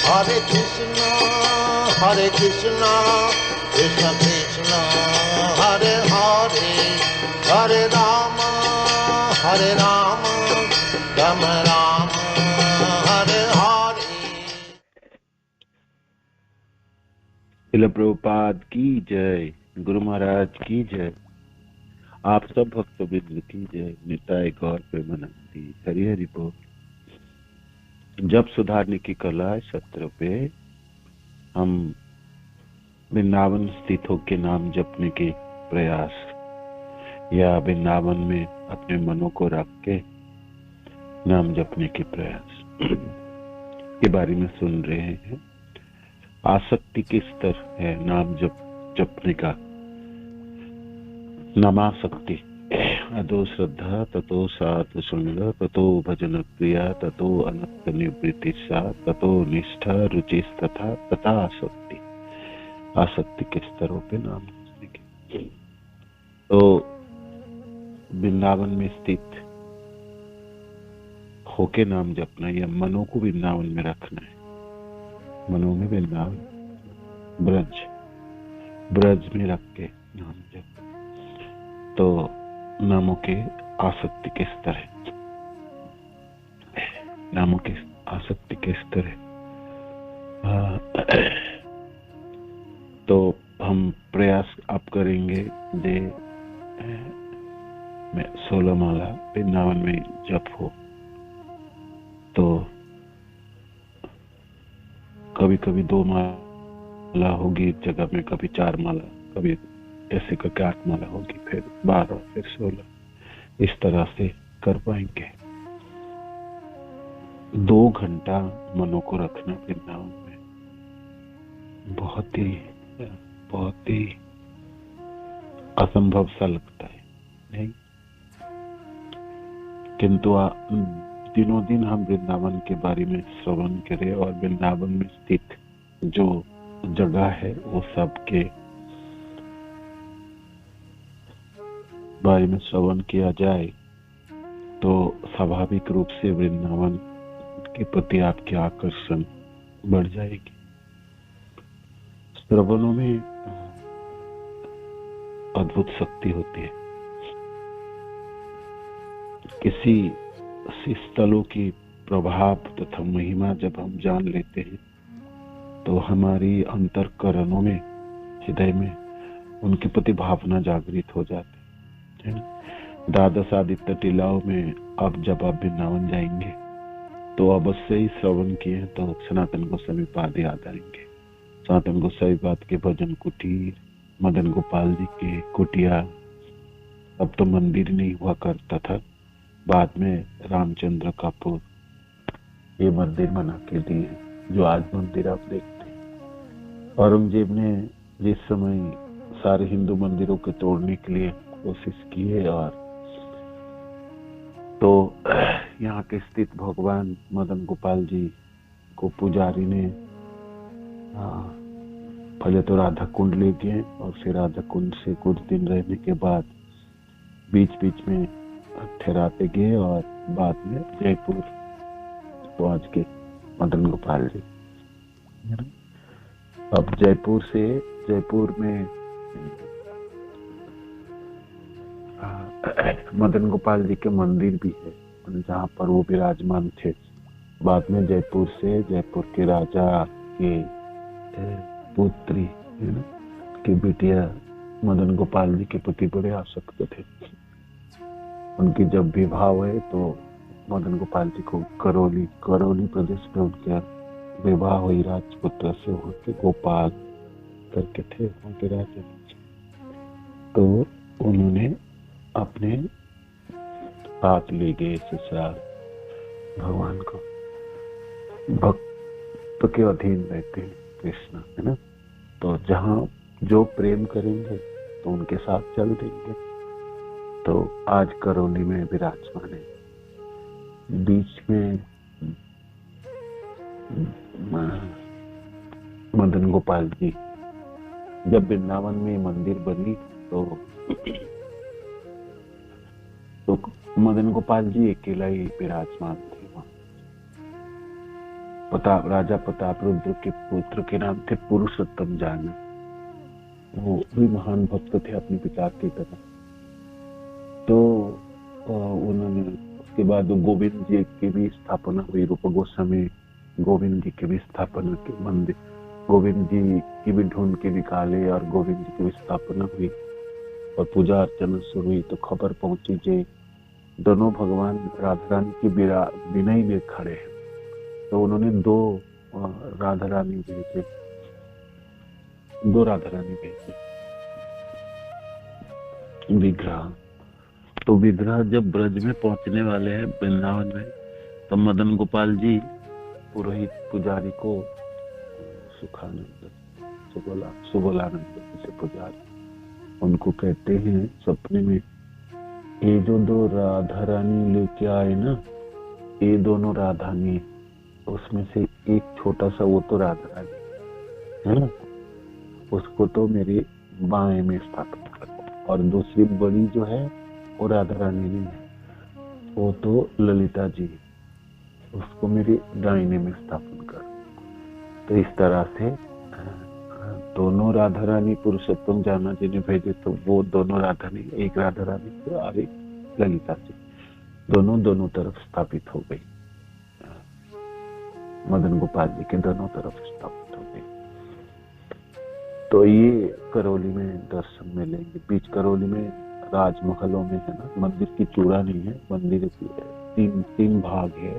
Hare Krishna, Krishna Krishna, Hare Hare, Hare Rama, Rama Rama, Hare Hare। Srila Prabhupada की जय, गुरु महाराज की जय, आप सब भक्तबिंद की जय, निताय गौर प्रेमानंदी, हरि हरि बोल। जप सुधारने की कला सत्र पे हम वृंदावन स्थित होकर नाम जपने के प्रयास या वृंदावन में अपने मनों को रख के नाम जपने के प्रयास के बारे में सुन रहे हैं। आसक्ति किस स्तर है नाम जपने का। नमासक्ति, अतो श्रद्धा, ततो साधु संग, ततो भजन क्रिया, ततो अनक्त निवृत्ति सा, ततो निष्ठा रुचि तथा आसक्ति। आसक्ति के स्तरों पे नाम जपने के। तो वृंदावन में स्थित होके नाम जपना या मनों को वृंदावन में रखना है। मनों में वृंदावन, ब्रज में रख के नाम जप। तो नामों के आसक्ति के स्तर है, नामों के आसक्ति के स्तर है। तो हम प्रयास आप करेंगे दे में 16 माला वृंदावन में जप हो। तो कभी कभी 2 माला होगी एक जगह में, कभी 4 माला, कभी ऐसे करके 8 माला होगी, फिर 12, फिर 16, इस तरह से कर पाएंगे। 2 घंटा मनों को रखना वृंदावन में बहुत ही असंभव सा लगता है, नहीं? किंतु दिनों दिन हम वृंदावन के बारे में श्रवण करें और वृंदावन में स्थित जो जगह है वो सबके बारे में श्रवण किया जाए तो स्वाभाविक रूप से वृंदावन के प्रति आपकी आकर्षण बढ़ जाएगी। श्रवणों में अद्भुत शक्ति होती है। किसी स्थलों की प्रभाव तथा महिमा जब हम जान लेते हैं तो हमारी अंतरकरणों में, हृदय में उनके प्रति भावना जागृत हो जाती है। द्वादश आदित्य टीलाओं में अब जब आप वृंदावन जाएंगे तो अवश्य ही श्रवण किए तो सनातन गोस्वामी पाद याद आएंगे। सनातन गोस्वामी पाद के भजन कुटीर, मदन गोपाल जी के कुटिया, अब तो मंदिर नहीं हुआ करता था, बाद में रामचंद्र कपूर ये मंदिर बना के दिए जो आज मंदिर आप देखते हैं। औरंगजेब ने जिस समय सारे हिंदू मंदिरों को तोड़ने के लिए कोशिश की है, और तो यहाँ के स्थित भगवान मदन गोपाल जी को पुजारी ने पहले तो राधा कुंड ले गए और फिर राधा कुंड से कुछ दिन रहने के बाद बीच बीच में ठहराते गए और बाद में जयपुर, तो आज के मदन गोपाल जी। अब जयपुर में मदन गोपाल जी के मंदिर भी है जहाँ पर वो विराजमान थे। बाद में जयपुर के राजा के पुत्री की बिटिया मदन गोपाल जी के प्रति बड़े आसक्त थे। उनकी जब विवाह हुए तो मदन गोपाल जी को करौली प्रदेश में उनके विवाह हुई राजपुत्र से होकर गोपाल करके थे उनके राजा। तो उन्होंने अपने साथ ले गए ससुराल भगवान को। भक्त के अधीन रहते हैं कृष्ण, है ना। तो जहाँ जो प्रेम करेंगे तो उनके साथ चल देंगे। तो आज करौली में विराजमान है। बीच में मदन गोपाल जी जब वृंदावन में मंदिर बनी तो मदन गोपाल जी अकेला ही विराजमान थे वहां। राजा प्रताप रुद्र के पुत्र के नाम थे पुरुषोत्तम जान। वो भी महान भक्त थे अपने पिता की तरह। तो उन्होंने उसके बाद गोविंद जी की भी स्थापना हुई। रूप गोस्वामी गोविंद जी की भी स्थापना की, मंदिर गोविंद जी की भी ढूंढ के निकाले और गोविंद जी की भी स्थापना हुई और पूजा अर्चना शुरू हुई। तो खबर पहुंची जे दोनों भगवान राधा रानी की विनय में खड़े हैं। तो उन्होंने दो राधा रानी भेजे विग्रह। तो विग्रह जब ब्रज में पहुंचने वाले हैं वृंदावन में, तो मदन गोपाल जी पुरोहित पुजारी को सुखानंद सुबोलानंद से पुजारी उनको कहते हैं सपने में, ये जो दो राधा रानी लेके आए ना, ये दोनों राधानी, उसमें से एक छोटा सा वो तो राधा रानी है ना, उसको तो मेरे बाएं में स्थापित करो, और दूसरी बड़ी जो है वो राधा रानी नहीं है, वो तो ललिता जी, उसको मेरे दाहिने में स्थापित करो। तो इस तरह से दोनों राधा रानी पुरुषोत्तम जाना जी ने भेजे। तो वो दोनों राधा रानी, एक राधा रानी और एक ललिता जी, दोनों तरफ स्थापित हो गई। मदन गोपाल जी के दोनों तरफ स्थापित हो गई। तो ये करौली में दर्शन मिलेंगे। बीच करौली में राजमहलों में है ना, मंदिर की चूड़ा नहीं है, मंदिर की तीन भाग है।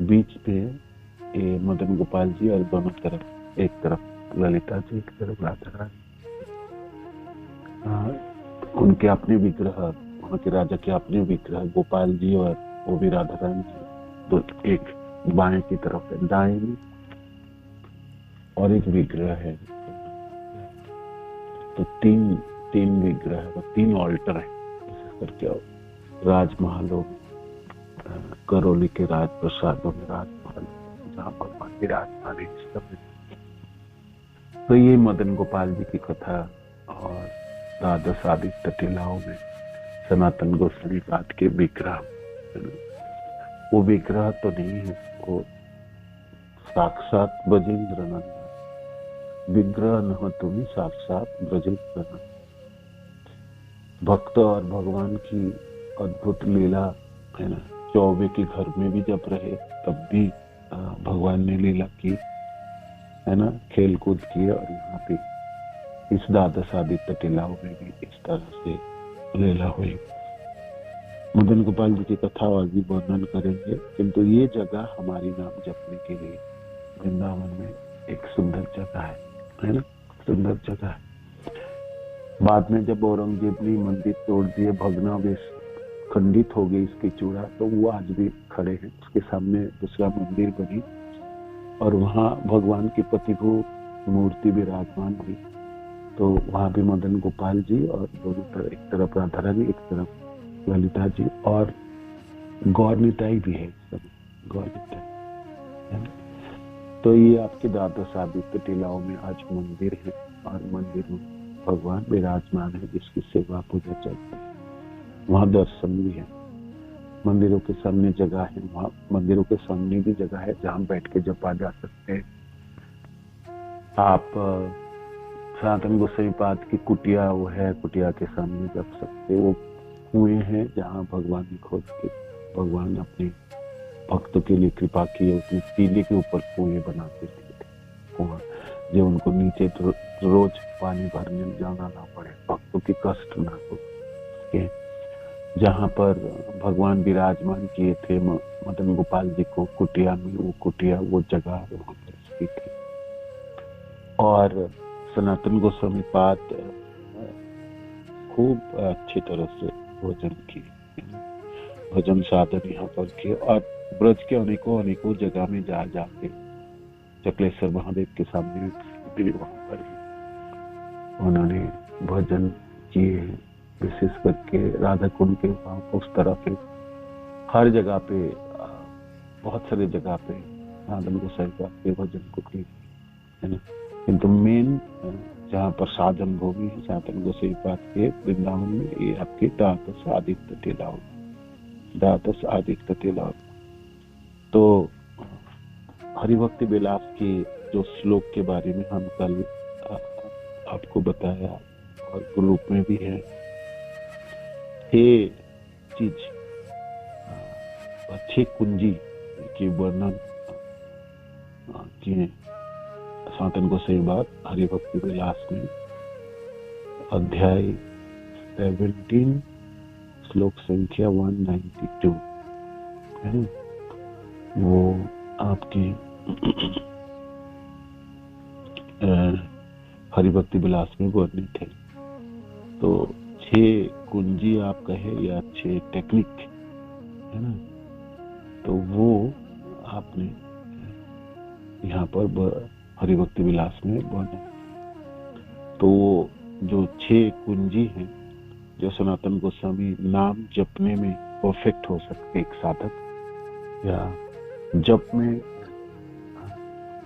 बीच पे ये मदन गोपाल जी और दोनों तरफ, एक तरफ ललिता जी, एक तरफ राधा रानी। उनके अपने विग्रह, वहाँ के राजा के अपने विग्रह, गोपाल जी और वो भी राधा रानी जी, तो एक बाएं की तरफ है, दाएं में और एक विग्रह है। तो तीन विग्रह है, 3 ऑल्टर है। विशेष करके राजमहलों, करौली के राजप्रसादों में, राजमहल जहाँ भगवान की राजधानी। तो ये मदन गोपाल जी की कथा। और द्वादश आदित्य टीलाओं में सनातन गोस्वामी पाद के विग्रह, वो विग्रह तो नहीं है, वो साक्षात ब्रजेंद्र नंदन, विग्रह न हो तुम्हें, साक्षात ब्रजेंद्र नंदन। भक्त और भगवान की अद्भुत लीला है ना। चौबे के घर में भी जब रहे तब भी भगवान ने लीला की है ना, खेल कूद किए। और यहाँ पे इस द्वादश आदित्य टीलाओं में भी इस तरह से लीला हुई। मदन गोपाल जी की कथा और भी वर्णन करेंगे, किंतु ये जगह हमारी नाम जपने के लिए वृंदावन में एक सुंदर जगह है ना, सुंदर जगह है। बाद में जब औरंगजेब ने मंदिर तोड़ दिए, भग्नावशेष खंडित हो गई इसकी चूड़ा, तो वो आज भी खड़े हैं। उसके सामने दूसरा मंदिर बनी और वहाँ भगवान की प्रतिभू मूर्ति विराजमान हुई। तो वहाँ भी मदन गोपाल जी और दोनों तरफ, एक तरफ राधा रानी, एक तरफ ललिता जी, और गौर निताई भी है, सब गौर निताई। तो ये आपके द्वादश आदित्य टीलाओं में आज मंदिर है और मंदिर में भगवान विराजमान है, जिसकी सेवा पूजा चलती है। वहाँ दर्शन भी है। मंदिरों के सामने जगह है, वहाँ मंदिरों के सामने भी जगह है जहाँ बैठ के जपा जा सकते हैं। आप सनातन गोस्वामी पाद की कुटिया वो है, कुटिया के सामने जप सकते। वो कुएं हैं जहाँ भगवान ने खोद के भगवान अपने भक्तों के लिए कृपा की, उसने टीले के ऊपर कुएं बनाते थे, कुआं जो उनको नीचे रोज पानी भरने जाना ना पड़े, भक्तों की कष्ट ना हो। जहाँ पर भगवान विराजमान किए थे मदन गोपाल जी को कुटिया में, वो कुटिया, वो जगह वहाँ पर स्थित है। और सनातन गोस्वामी पाद खूब अच्छी तरह से भोजन किए, भजन साधन यहाँ पर किए। और ब्रज के अनेकों जगह में जाके चकलेश्वर महादेव के सामने भी वहाँ पर उन्होंने भजन किए। विशेष करके राधा कुंड के उस तरफ हर जगह पे, बहुत सारे जगह पे सनातन गोसाई के भजन को किए है ना। किंतु मेन जहाँ पर साधन भूमि है सनातन गोसाई पाद के वृंदावन में, ये आपके द्वादश आदित्य टीलाओं, द्वादश आदित्य टीलाओं। तो हरिभक्ति विलास के जो श्लोक के बारे में हम कल आपको बताया और ग्रुप में भी है, 6 कुंजी के वर्णन किए सनातन गोसाई बाबा हरिभक्ति विलास में अध्याय 17 श्लोक संख्या 192 है, वो आपकी हरिभक्ति विलास में वर्णित है। तो 6 कुंजी आप कहे या 6 टेक्निक है ना, तो वो आपने यहाँ पर हरिभक्ति विलास में वर्णित। तो जो 6 कुंजी हैं जो सनातन गोस्वामी नाम जपने में परफेक्ट हो सकते, एक साधक या जप में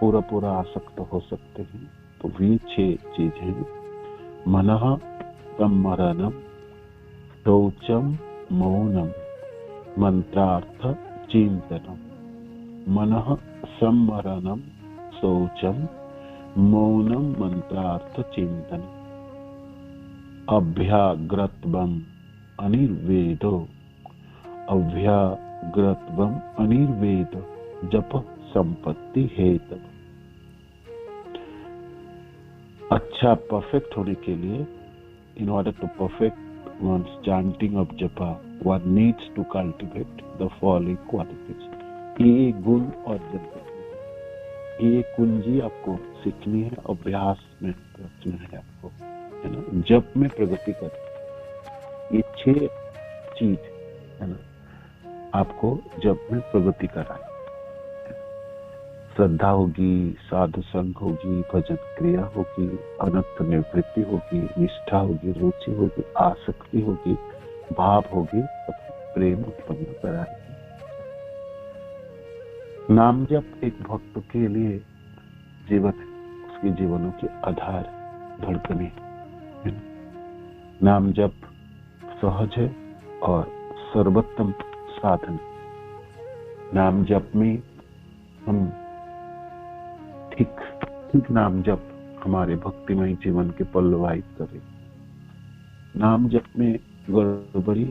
पूरा आसक्त हो सकते हैं, तो वे 6 चीज हैं। मनः सम्मरणम, शौचम, मौनम, मंत्रार्थ चिंतनम। मनः सम्मरणम, शौचम, मौनम, मंत्रार्थ चिंतनम। अभ्याग्रत्वम अनिर्वेदो, अभ्याग्रत्वम अनिर्वेद जप संपत्ति हेतु। अच्छा परफेक्ट होने के लिए, in order to perfect one's chanting of japa, one needs to cultivate the following qualities. ये गुण अर्जन करनी है, ये कुंजी आपको सीखनी है, अभ्यास में रखना है आपको, है ना, जप में प्रगति करनी। ये 6 चीज है ना आपको जप में प्रगति कराए। श्रद्धा होगी, साधु संग होगी, भजन क्रिया होगी, अनंत निवृत्ति होगी, निष्ठा होगी, रुचि होगी, आसक्ति होगी, भाव होगी, प्रेम उत्पन्न कराएगी। नाम जप एक भक्त के लिए जीवन है, उसके जीवनों के आधार धड़कने है। नाम जप सहज है और सर्वोत्तम साधन। नाम जप में हम ठीक नाम जप हमारे भक्तिमय जीवन के पल्लवायित करे। नाम जप में गड़बड़ी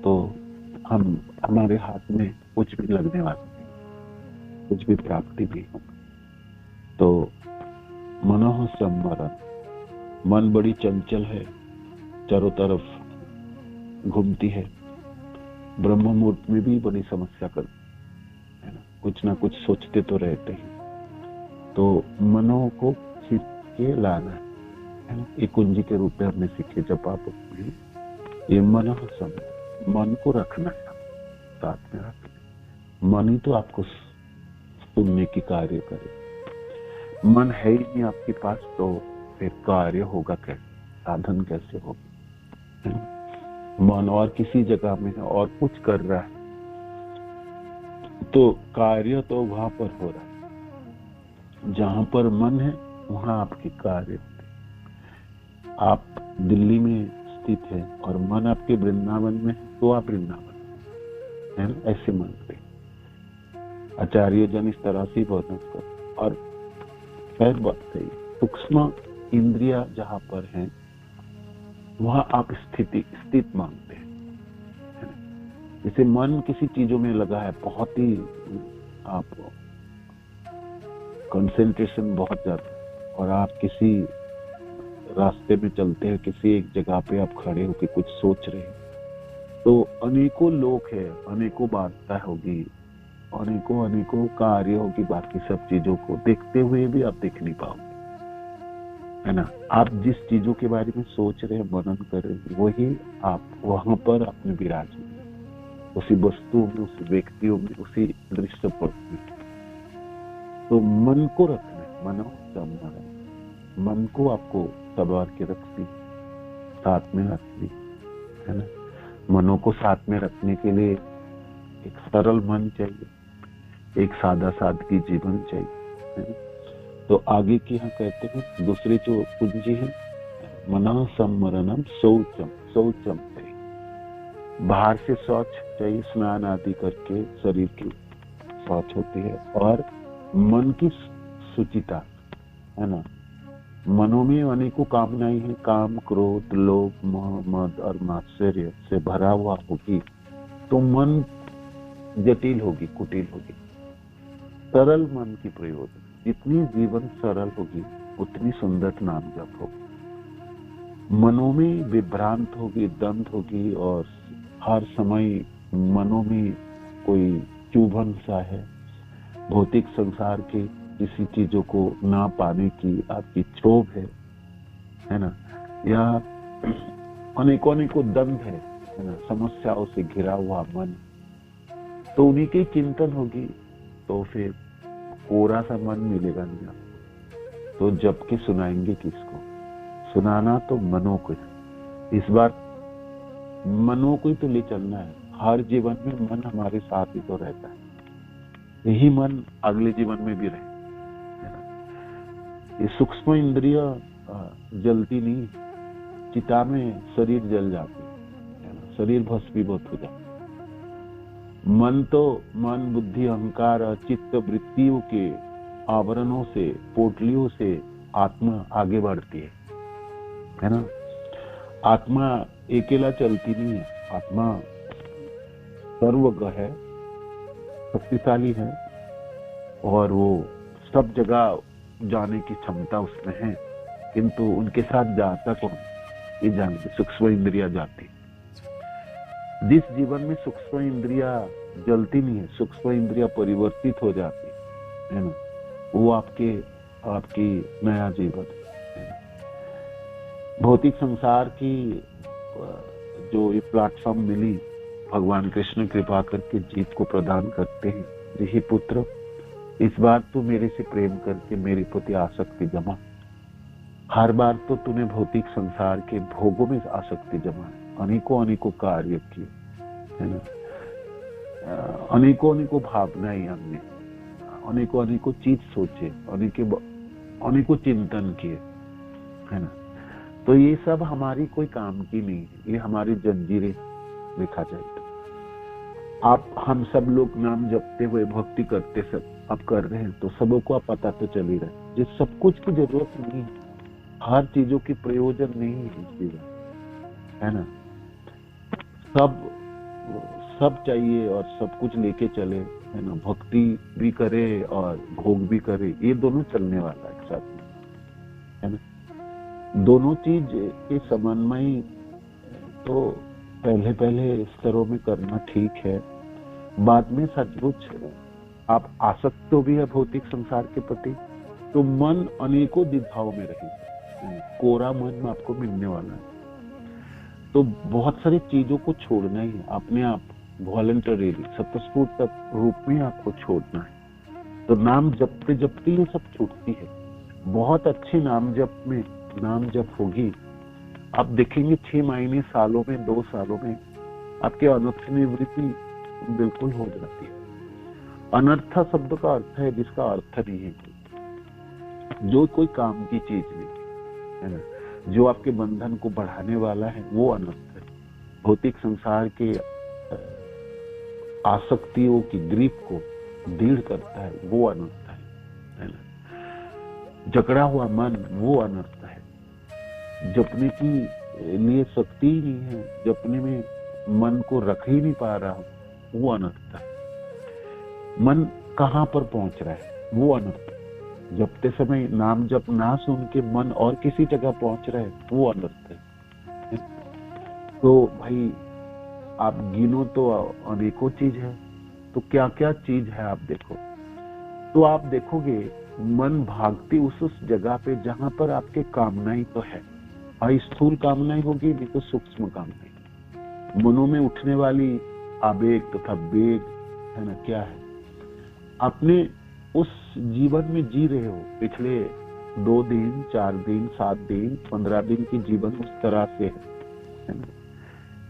तो हमारे हाथ में कुछ भी लगने वाला नहीं, कुछ भी प्राप्ति भी हो। तो मनः सम्मरण, मन बड़ी चंचल है, चारों तरफ घूमती है, ब्रह्म मुहूर्त में भी बड़ी समस्या करती है ना, कुछ ना कुछ सोचते तो रहते हैं। तो मनों को खींच के लाना है ना, एक कुंजी के रूप में हमने सीखे जब आप ये मन को रखना है, साथ में रखना। मन ही तो आपको सुनने की कार्य करे। मन है ही नहीं आपके पास तो फिर कार्य होगा कैसे, साधन कैसे होगा। मन और किसी जगह में है और कुछ कर रहा है तो कार्य तो वहां पर हो रहा है। जहां पर मन है वहां आपके कार्य होते हैं। आप दिल्ली में स्थित है और मन आपके वृंदावन में है तो आप वृंदावन है ना, ऐसे मानते हैं आचार्य जन, इस तरह से वर्णन कर। और खैर बात सही, सूक्ष्म इंद्रिया जहां पर है वहां आप स्थित मानते हैं। जैसे मन किसी चीजों में लगा है, बहुत ही आप कंसंट्रेशन बहुत ज्यादा, और आप किसी रास्ते में चलते हैं, किसी एक जगह पे आप खड़े होकर कुछ सोच रहे हैं, तो अनेकों लोग हैं, अनेकों बातें होगी, अनेकों कार्य होगी, बाकी सब चीजों को देखते हुए भी आप देख नहीं पाओगे, है ना। आप जिस चीजों के बारे में सोच रहे हैं, मनन कर रहे हैं, वही आप वहां पर अपने विराज में, उसी वस्तु में, उसी व्यक्तियों में, उसी दृश्य पर। तो मन को रखना है, मनो सम्मरण, मन को आपको संवार के रखनी, साथ में रखनी है ना। मनों को साथ में रखने के लिए एक सरल मन चाहिए, एक सादा सादगी जीवन चाहिए, है ना? तो आगे की हम कहते हैं दूसरी जो कुंजी है, मनः सम्मरणम शौचम, शौचम चाहिए, बाहर से शौच चाहिए, स्नान आदि करके शरीर की शौच होती है, और मन की सुचिता है ना। मनों में अनेकों कामनाएं हैं, काम, क्रोध, लोभ, मोह, मद और मात्सर्य से भरा हुआ होगी तो मन जटिल होगी, कुटिल होगी। सरल मन की प्रयोजन, जितनी जीवन सरल होगी उतनी सुंदर नाम जप होगी। मनों में विभ्रांत होगी, दंत होगी और हर समय मनों में कोई चुभन सा है, भौतिक संसार के किसी चीजों को ना पाने की आपकी क्षोभ है ना, या अनेकों दंड है ना, समस्याओं से घिरा हुआ मन, तो उन्हीं की चिंतन होगी तो फिर कोरा सा मन मिलेगा नहीं आपको। तो जब के सुनाएंगे किसको? सुनाना तो मनों को। इस बार मनों को ही तो ले चलना है। हर जीवन में मन हमारे साथ ही तो रहता है, यही मन अगले जीवन में भी रहे। ये सूक्ष्म इंद्रिय जलती नहीं, चिता में शरीर जल जाती है, शरीर भस्मीभूत हो जाता। मन तो मन, बुद्धि, अहंकार, चित्त, वृत्तियों के आवरणों से, पोटलियों से आत्मा आगे बढ़ती है ना। आत्मा अकेला चलती नहीं है, आत्मा सर्वज्ञ है, शक्तिशाली है और वो सब जगह जाने की क्षमता उसमें है, किंतु उनके साथ जाता कौन? ये जानते सूक्ष्म इंद्रिया जाती। जिस जीवन में सूक्ष्म इंद्रिया जलती नहीं है, सूक्ष्म इंद्रिया परिवर्तित हो जाती है ना, वो आपकी नया जीवन है। भौतिक संसार की जो ये प्लेटफॉर्म मिली, भगवान कृष्ण कृपा करके जीव को प्रदान करते हैं, हे पुत्र इस बार तू मेरे से प्रेम करके मेरे प्रति आसक्ति जमा। हर बार तो तूने भौतिक संसार के भोगों में आसक्ति जमा, अनेकों कार्य किए है ना, अनेकों भावनाएं हमने, अनेकों चीज सोचे, अनेकों चिंतन किए है ना। तो ये सब हमारी कोई काम की नहीं है, ये हमारी जंजीरें देखा जाए तो। आप हम सब लोग नाम जपते हुए भक्ति करते सब अब कर रहे हैं, तो सबको आप पता तो चल ही रहा है, जिस सब कुछ की जरूरत नहीं है, हर चीजों की प्रयोजन नहीं है इस जीवन है ना। सब चाहिए और सब कुछ लेके चले है ना, भक्ति भी करे और भोग भी करे, ये दोनों चलने वाला है साथ में है ना। दोनों चीज के समन्वय तो पहले स्तरों में करना ठीक है, बाद में सचमुच आप आसक्त तो भी है भौतिक संसार के प्रति, तो मन अनेकों द्विधाओं में रहेगा, कोरा मन में आपको मिलने वाला है। तो बहुत सारी चीजों को छोड़ना ही है, अपने आप वॉलंटरीली स्वतःस्फूर्त रूप में आपको छोड़ना है। तो नाम जपते ये सब छूटती है। बहुत अच्छे नाम जप होगी, आप देखेंगे 6 महीने, सालों में, 2 सालों में आपके अनर्थ निवृत्ति बिल्कुल हो जाती है। अनर्थ शब्द का अर्थ है जिसका अर्थ नहीं है, जो कोई काम की चीज नहीं है ना, जो आपके बंधन को बढ़ाने वाला है वो अनर्थ है। भौतिक संसार के आसक्तियों की ग्रिप को दृढ़ करता है वो अनर्थ है ना। जकड़ा हुआ मन वो अनर्थ है। जपने की लिए शक्ति ही नहीं है, जपने में मन को रख ही नहीं पा रहा हूं वो अनर्थ है। मन कहां पर पहुंच रहा है वो अनर्थ है। जपते समय नाम जप ना सुन के मन और किसी जगह पहुंच रहा है वो अनर्थ है। तो भाई आप गिनो तो अनेकों चीज है, तो क्या क्या चीज है आप देखो, तो आप देखोगे मन भागती उस जगह पे जहां पर आपके कामनाएं तो है, स्थूल कामनाएं होगी नहीं तो सूक्ष्म कामनाएं, मनों में उठने वाली आवेग तथा वेग है ना, क्या है अपने उस जीवन में जी रहे हो। पिछले 2 दिन, 4 दिन, 7 दिन, 15 दिन की जीवन उस तरह से है ना,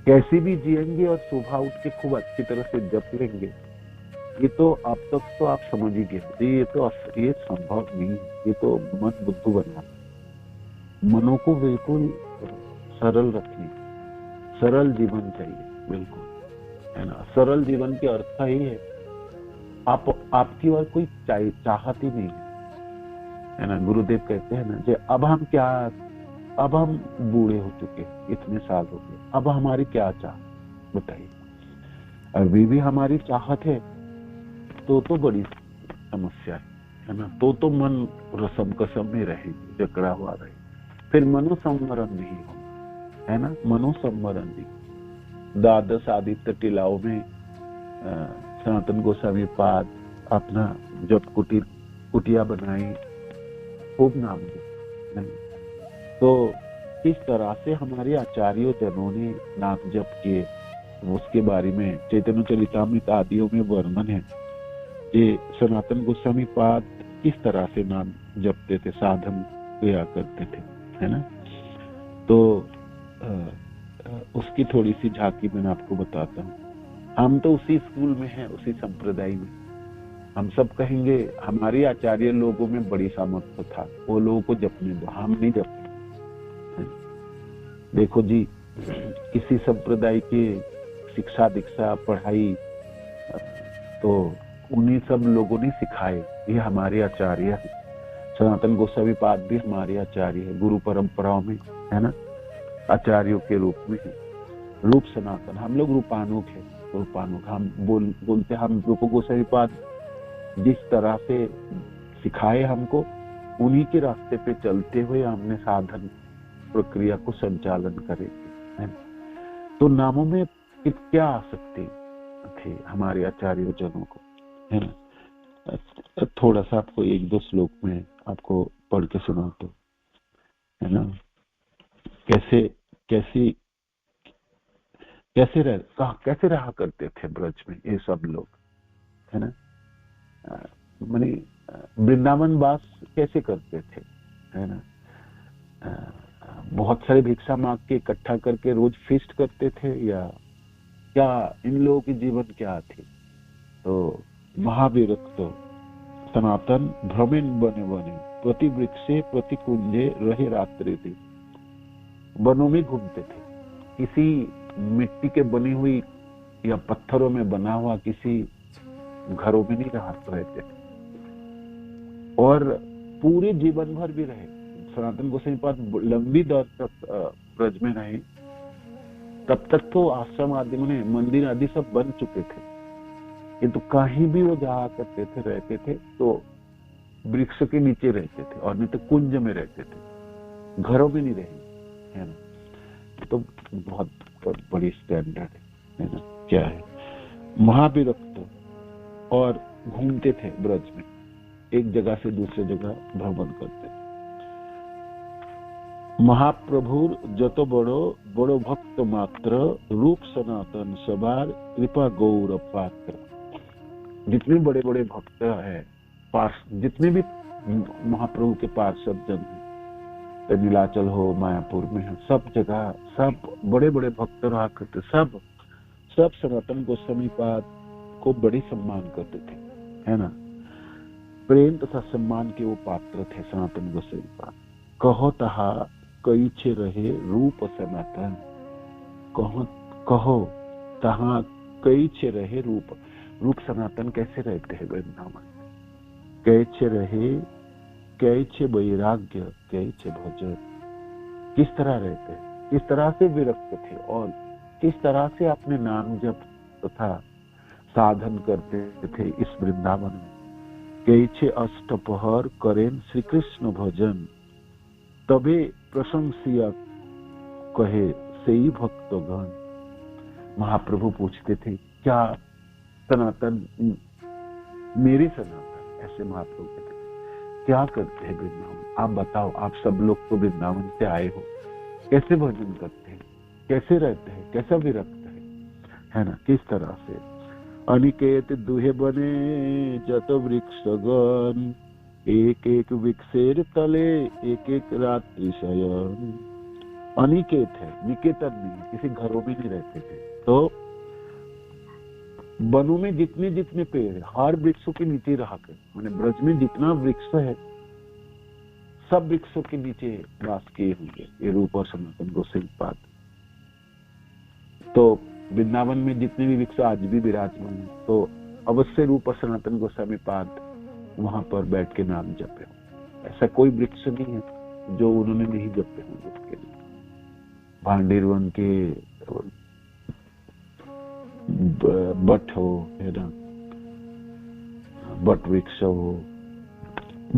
कैसे भी जिएंगे और सुबह उठ के खूब अच्छी तरह से जप लेंगे, ये तो अब तक तो आप समझ ही गए, ये संभव नहीं है। ये तो मन बुद्धू बनना, मनों को बिल्कुल सरल रखिए, सरल जीवन चाहिए बिल्कुल है ना। सरल जीवन के अर्थ ही है आपकी और कोई चाहत ही नहीं है ना। गुरुदेव कहते हैं ना कि अब हम क्या, अब हम बूढ़े हो चुके, इतने साल हो गए, अब हमारी क्या चाह बताइए। अभी भी हमारी चाहत है तो बड़ी समस्या है ना। तो मन रसम कसम में रहे, जकड़ा हुआ रहे, फिर मनोसंवरण नहीं हो, है ना। मनोसंवरण नहीं। द्वादश आदित्य टीलाओं में सनातन गोस्वामी पाद अपना जब कुटिया बनाई, खूब नाम नहीं। तो किस तरह से हमारे आचार्यों जनों ने नाम जप किए, उसके बारे में चैतन्य चरितामृत आदियों में वर्णन है कि सनातन गोस्वामी पाद किस तरह से नाम जपते थे, साधन किया करते थे, है ना। तो उसकी थोड़ी सी झांकी मैं आपको बताता हूँ। हम तो उसी स्कूल में हैं, उसी संप्रदाय में। हम सब कहेंगे हमारे आचार्य लोगों में बड़ी सामर्थ्य था, वो लोगों को जपने दो, हम नहीं जपते। देखो जी, किसी संप्रदाय की शिक्षा दीक्षा पढ़ाई तो उन्हीं सब लोगों ने सिखाए, ये हमारे आचार्य है। सनातन गोस्वामी पाद भी हमारे आचार्य है, गुरु परंपराओं में, है ना, आचार्यों के रूप में है। रूप सनातन, हम लोग रूपानुग है, रूपानुग। हम बोलते हम रूप गोस्वामी पाद जिस तरह से सिखाए हमको, उन्हीं के रास्ते पे चलते हुए हमने साधन प्रक्रिया को संचालन करेंगे। तो नामों में क्या आसक्ति थे हमारे आचार्य जनों को, है ना। थोड़ा सा आपको एक दो श्लोक में आपको पढ़ के सुना दो, है ना। कैसे रहा करते थे ब्रज में ये सब लोग, है ना। माने वृंदावन वास कैसे करते थे, है ना। बहुत सारे भिक्षा मांग के इकट्ठा करके रोज फीस्ट करते थे, या क्या इन लोगों की जीवन क्या थी। तो महाविरक्त सनातन भ्रमेन बने बने, प्रति वृक्षे प्रति कुंजे रहे रात्रि थी। वनों में घूमते थे, किसी मिट्टी के बनी हुई या पत्थरों में बना हुआ किसी घरों में नहीं रहते थे, और पूरे जीवन भर भी रहे। सनातन गोस्वामी पाद लंबी दौर तक ब्रज में रहे, तब तक तो आश्रम आदि में मंदिर आदि सब बन चुके थे, किंतु कहीं भी वो जाया करते थे, रहते थे तो वृक्ष के नीचे रहते थे, और नहीं तो कुंज में रहते थे, घरों में नहीं रहे, है ना। तो बहुत बड़ी स्टैंडर्ड है ना। क्या है, महाविरक्त, और घूमते थे ब्रज में, एक जगह से दूसरे जगह भ्रमण करते। महाप्रभुर जतो बड़ो बड़ो भक्त मात्र, रूप सनातन सबार कृपा गौर पात्र। जितने बड़े बड़े भक्त है, जितने भी महाप्रभु के पार्षद जन है, नीलाचल हो, मायापुर में है, सब जगह सब बड़े बड़े भक्त रहा करते, सब सनातन गोस्वामी पाद को बड़ी सम्मान करते थे, है ना। प्रेम तथा सम्मान के वो पात्र थे सनातन गोस्वामी पाद। कहो तहा कई छे रहे रूप सनातन, कहो तहा कई छे रहे रूप सनातन कैसे रहते हैं वृंदावन। कै छे रहे, कै छे वैराग्य, कै छे भजन। किस तरह रहते हैं, किस तरह से विरक्त थे, और किस तरह से अपने नाम जप तथा साधन करते थे इस वृंदावन में। कै छे अष्टपहर करें श्री कृष्ण भजन, तबे प्रशंसिया कहे सही भक्तगण। महाप्रभु पूछते थे, क्या सनातन मेरे सनातन, ऐसे महाप्रभु कहते थे, क्या करते हैं वृंदावन, आप बताओ, आप सब लोग तो वृंदावन से आए हो, कैसे भजन करते हैं, कैसे रहते हैं, कैसा विरक्त है ना, किस तरह से। अनिकेत दुहे बने जत वृक्षगण, एक एक वृक्षेर तले एक एक रात्रि शयन। अनिकेत है, निकेतन नहीं, किसी घरों में नहीं रहते थे। तो वनों में जितने जितने पेड़ है, हर वृक्षों के नीचे रहा कर, मैंने ब्रज में जितना वृक्ष है सब वृक्षों के नीचे वास किए होंगे ये रूप और सनातन गोस्वामी पाद। तो वृंदावन में जितने भी वृक्ष आज भी विराजमान है, तो अवश्य रूप सनातन गोस्वामी पाद वहां पर बैठ के नाम जपे हो। ऐसा कोई वृक्ष नहीं है जो उन्होंने नहीं जपे होंगे उसके लिए। भांडेरवन के बट हो, है ना, बट वृक्ष हो,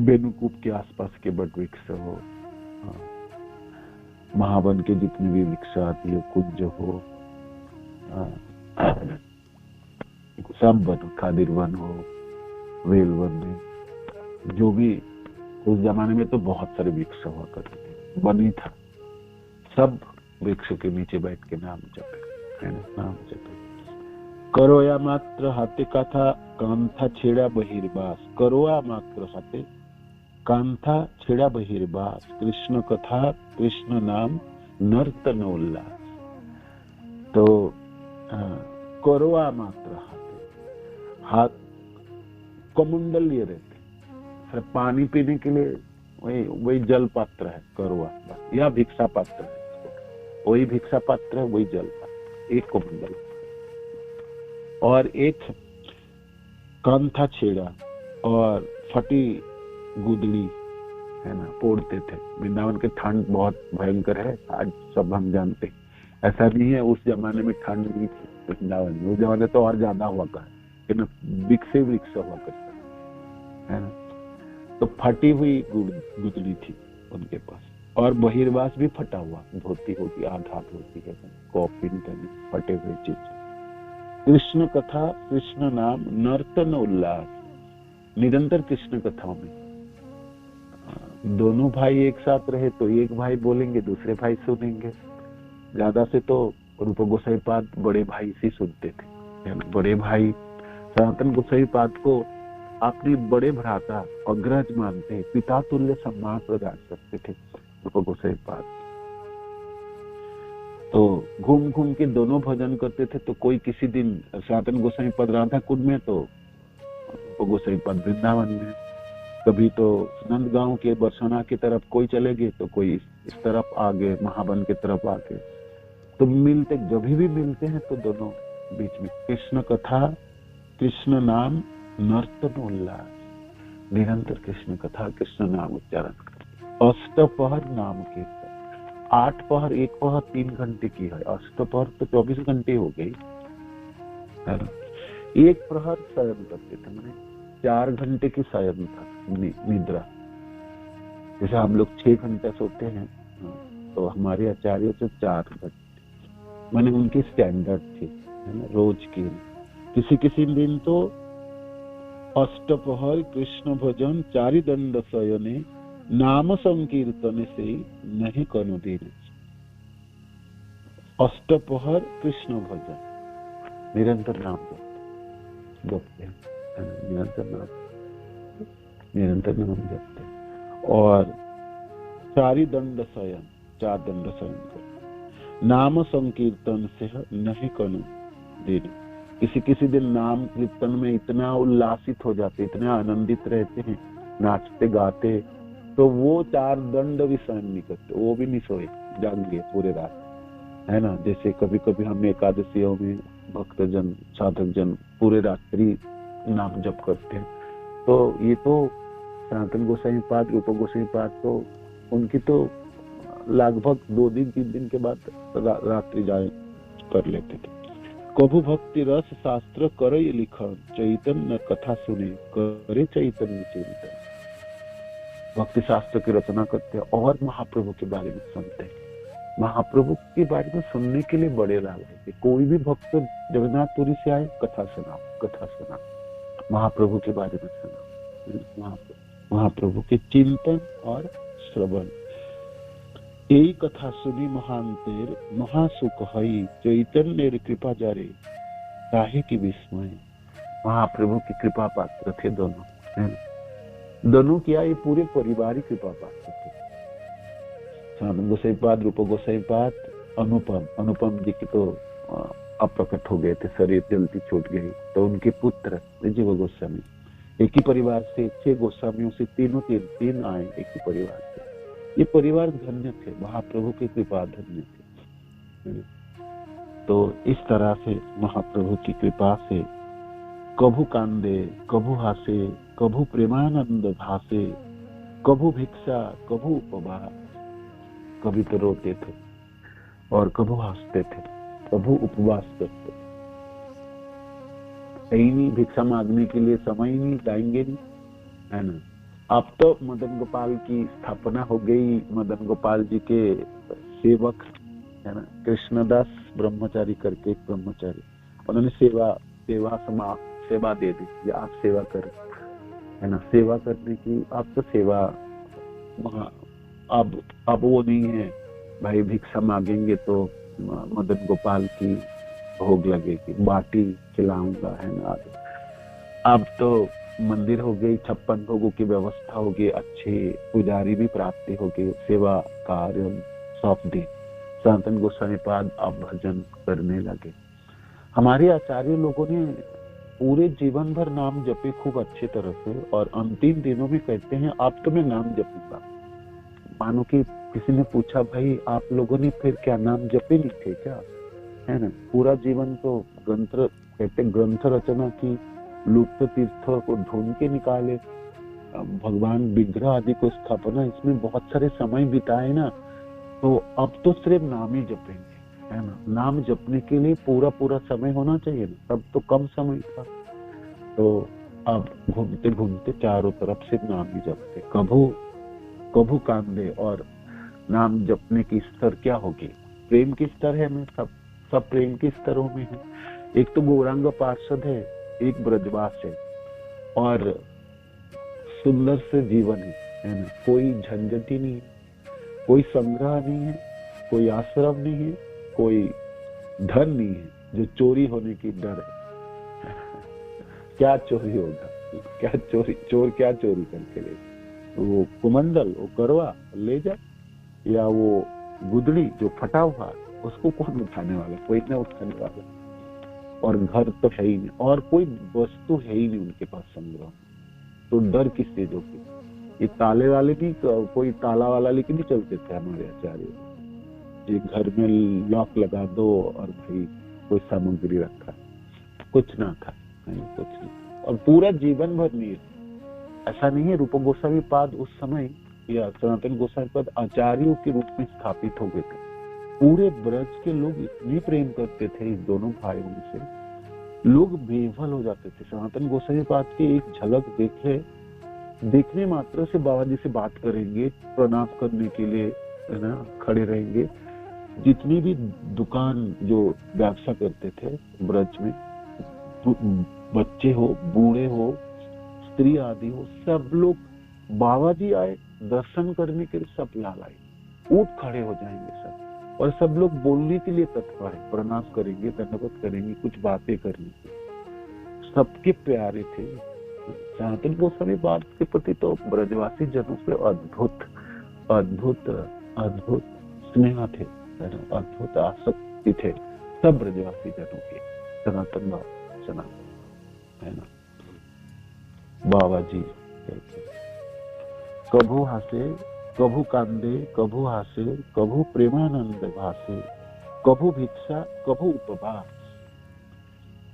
बेनुकूप के आसपास के बट वृक्ष हो, महावन के जितने भी वृक्ष आदि हो, कुंज हो, सब वन, खादिर वन हो, वेल वन में, जो भी उस जमाने में तो बहुत सारे वृक्ष हुआ करते थे, वन ही था। सब वृक्ष के नीचे बैठ के नाम जपे, है ना, नाम जपे। करोया मात्र हाथे कथा कांथा छेड़ा बहिर्वास, करोया मात्र हाथे कांथा छेड़ा बहिर्वास, कृष्ण कथा कृष्ण नाम नर्तन उल्लास। तो करोया मात्र हाथे, हाथ कमंडल लिए रहते, सिर्फ पानी पीने के लिए वही जल पात्र है करोआ, या भिक्षा पात्र है, वही भिक्षा पात्र है, वही जल पात्र, एक कमंडल। और एक कांथा छेड़ा और फटी गुदड़ी, है ना, पोड़ते थे। वृंदावन के ठंड बहुत भयंकर है, आज सब हम जानते हैं। ऐसा नहीं है उस जमाने में ठंड नहीं थी वृंदावन में, उस जमाने तो और ज्यादा हुआ करता, वृक्ष हुआ करता है ना। तो फटी हुई गुदड़ी थी उनके पास, और बहिर्वास भी फटा हुआ, धोती होती, आधा धोती है, कॉपिन फटे हुए चीज। कृष्ण कथा कृष्ण नाम नर्तन उल्लास, निरंतर कृष्ण कथाओं में दोनों भाई एक साथ रहे तो एक भाई बोलेंगे, दूसरे भाई सुनेंगे। ज्यादा से तो रूप गोसाई पाद बड़े भाई से सुनते थे। बड़े भाई सनातन गोसाई पाद को अपने बड़े भ्राता अग्रज मानते, पिता तुल्य सम्मान प्रदान करते थे रूप गोसाई पाद। तो घूम घूम के दोनों भजन करते थे। तो कोई किसी दिन सनातन गोसाई पद राधा कुंड में, तो गोसाई पद वृंदावन में, कभी तो नंदगांव के बरसना की तरफ कोई चले गए, तो कोई इस तरफ आ गए, महावन की तरफ आ गए। तो मिलते, जब भी मिलते हैं तो दोनों बीच में कृष्ण कथा कृष्ण नाम नर्तन उल्लास, निरंतर कृष्ण कथा कृष्ण नाम उच्चारण। अष्टपहर नाम कीर्तन, 8 पहर, 1 पहर 3 घंटे की है, अष्टपहर तो 24 घंटे हो गई है ना। 1 प्रहर शयन करते थे, मैंने 4 घंटे की शयन था, निद्रा। जैसे हम लोग 6 घंटे सोते हैं, तो हमारे आचार्य से 4 घंटे, मैंने उनकी स्टैंडर्ड थी, है ना, रोज की। किसी किसी दिन तो अष्टपहर कृष्ण भजन 4 दंड शयने, नाम संकीर्तन से नहीं कनु दिन। अष्टपहर कृष्ण भजन, निरंतर नाम जपते हैं, निरंतर नाम जपते हैं। और 4 दंड शयन, 4 दंड शयन कर, नाम संकीर्तन से नहीं कनु दिन। किसी किसी दिन नाम कीर्तन में इतना उल्लासित हो जाते, इतने आनंदित रहते हैं, नाचते गाते, तो वो 4 दंड भी सहन नहीं करते, वो भी नहीं सोए, जाग गए पूरे रात, है ना। जैसे कभी कभी हम एकादशियों में भक्तजन साधक जन पूरे रात्रि नाम जप करते हैं। तो ये तो सनातन गोसाई पाद, रूप गोसाई पाद, तो उनकी तो लगभग 2 दिन 3 दिन के बाद रात्रि जाए कर लेते थे। कभु भक्ति रस शास्त्र करे लिखन, चैतन्य कथा सुने करे चैतन्य चिंतन। भक्ति शास्त्र की रचना करते हैं और महाप्रभु के बारे में सुनते हैं। महाप्रभु के बारे में सुनने के लिए बड़े राग रहते। कोई भी भक्त जगन्नाथपुरी से आए, कथा सुनाओ, कथा सुनाओ, महाप्रभु के बारे में सुनाओ, महाप्रभु के चिंतन और श्रवण। यही कथा सुनी महांतेर महासुख हई, चैतन्य कृपा जारे काहे की विस्मय। महाप्रभु की कृपा पात्र थे दोनों, है ना। दोनों क्या, ये पूरे परिवार ही कृपा पात्र थे। सनातन गोसाई पाद, रूप गोसाई पाद, अनुपम जी की तो अप्रकट हो गए थे, शरीर जल्दी छूट गई, तो उनके पुत्र जीव गोस्वामी, एक ही परिवार से 6 गोस्वामियों से तीन आए एक ही परिवार से। ये परिवार धन्य थे, महाप्रभु की कृपा धन्य थे। तो इस तरह से महाप्रभु की कृपा से कभू कांदे कभू हासे, कभू प्रेमानंद भासे, कभू भिक्षा कभू उपवास। कभी तो रोते थे और कभू हंसते थे, कभू उपवास करते थे। ही नहीं, भिक्षा मांगने के लिए समय ही नहीं, जाएंगे नहीं, है ना। अब तो मदन गोपाल की स्थापना हो गई, मदन गोपाल जी के सेवक, है ना, कृष्णदास ब्रह्मचारी करके एक ब्रह्मचारी, उन्होंने सेवा दे दी कि आप सेवा करें, है ना। सेवा करने की, आप तो सेवा अब वो नहीं है भाई भिक्षा मांगेंगे तो मदन गोपाल की भोग लगेगी, बाटी खिलाऊंगा, है ना। अब तो मंदिर हो गई, 56 भोगों की व्यवस्था हो गई, अच्छे पुजारी भी प्राप्ति हो गई, सेवा कार्य सौंप दी। सनातन गोस्वामी पाद अब भजन करने लगे। हमारे आचार्य लोगों ने पूरे जीवन भर नाम जपे खूब अच्छी तरह से, और अंतिम दिनों में कहते हैं आप तो मैं नाम जपूंगा। मानो कि किसी ने पूछा भाई आप लोगों ने फिर क्या नाम जपे नहीं थे क्या, है ना। पूरा जीवन तो ग्रंथ रचना की, लुप्त तीर्थ को ढूंढ के निकाले, भगवान विग्रह आदि को स्थापना, इसमें बहुत सारे समय बिताए ना, तो अब तो सिर्फ नाम ही जपेंगे, है ना। नाम जपने के लिए पूरा समय होना चाहिए ना, तब तो कम समय था। तो अब घूमते घूमते चारों तरफ सिर्फ नाम ही जपते, कभू कांदे। और नाम जपने की स्तर क्या होगी, प्रेम की स्तर है ना, सब प्रेम के स्तरों में है। एक तो गौरांग पार्षद है, एक ब्रजवास है, और सुंदर से जीवन है ना। कोई झंझट ही नहीं है, कोई संग्रह नहीं है, कोई आश्रम नहीं है, कोई धन नहीं है जो चोरी होने की डर है। क्या चोरी होगा, चोर क्या चोरी करके ले, वो कुमंडल, वो करवा ले जा, या वो गुदड़ी जो फटा हुआ, उसको कौन उठाने वाला, कोई ना उठाने वाला। और घर तो है ही नहीं, और कोई वस्तु है ही नहीं उनके पास संग्रह, तो डर किस चीजों की। ये ताले वाले भी, कोई ताला वाला लेके नहीं चलते थे हमारे आचार्य, ये घर में लॉक लगा दो और भाई कोई सामग्री रखा, कुछ ना था, कुछ नहीं। और पूरा जीवन भर नहीं, ऐसा नहीं है। रूप गोस्वामी पाद उस समय, या सनातन गोस्वामी पाद आचार्यों के रूप में स्थापित हो गए थे। पूरे ब्रज के लोग इतने प्रेम करते थे इस दोनों भाइयों से, लोग बेवल हो जाते थे। सनातन गोस्वामी पाद की एक झलक देखने मात्र से बाबा जी से बात करेंगे, प्रणाम करने के लिए, है ना, खड़े रहेंगे। जितनी भी दुकान जो व्यवसाय करते थे ब्रज में, बच्चे हो, बूढ़े हो, स्त्री आदि हो, सब लोग बाबा जी आए दर्शन करने के लिए, सब लाल आए, उठ खड़े हो जाएंगे सब, और सब लोग बोलने के लिए तत्पर है, प्रणाम करेंगे, दंडवत करेंगे, कुछ बातें करेंगे। सबके प्यारे थे। सनातन गोस्वामी पाद के प्रति तो ब्रजवासी जनों से अद्भुत स्नेह थे, अद्भुत आसक्ति थे सब ब्रजवासी जनों के। सनातन है ना। बाबा जी कभू हासे कभू कांदे, कभू हासे, कभू प्रेमानंद भासे, कभू भिक्षा कभू उपवास।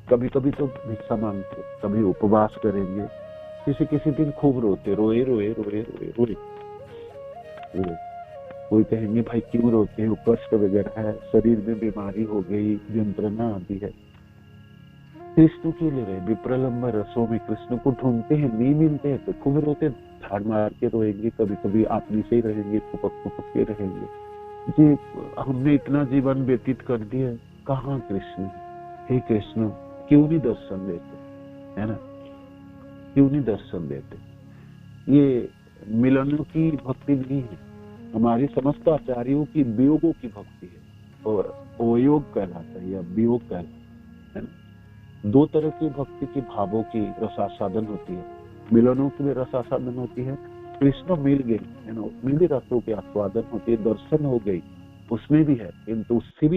कभी कभी तो भिक्षा मांगते, कभी उपवास करेंगे। किसी दिन खूब रोते, रोए। कोई कहेंगे भाई क्यों रोते हो, कष्ट वगैरह है, शरीर में बीमारी हो गई, यंत्रणा आदि है। कृष्ण के लिए रहे, विप्रलंब रसों में कृष्ण को ढूंढते हैं, नहीं मिलते हैं तो खूब रोते, धाड़ मार के रोएंगे। कभी आपनी से ही रहेंगे, फुपक के रहेंगे जी, हमने इतना जीवन व्यतीत कर दिया, कहाँ कृष्ण, हे कृष्ण क्यों नहीं दर्शन देते, है ना, क्यों नहीं दर्शन देते। ये मिलनों की भक्ति नहीं है, हमारी समस्त आचार्यों की वियोगों की भक्ति है, और अयोग कहलाता है या वियोग कहलाता है ना। दो तरह की भक्ति की भावों की रसास्वादन होती है, मिलनों की भी रसास्वादन होती है, कृष्ण मिल गए, है ना, उसमें भी रसों की आस्वादन होती है, दर्शन हो गई उसमें भी है, किंतु उससे भी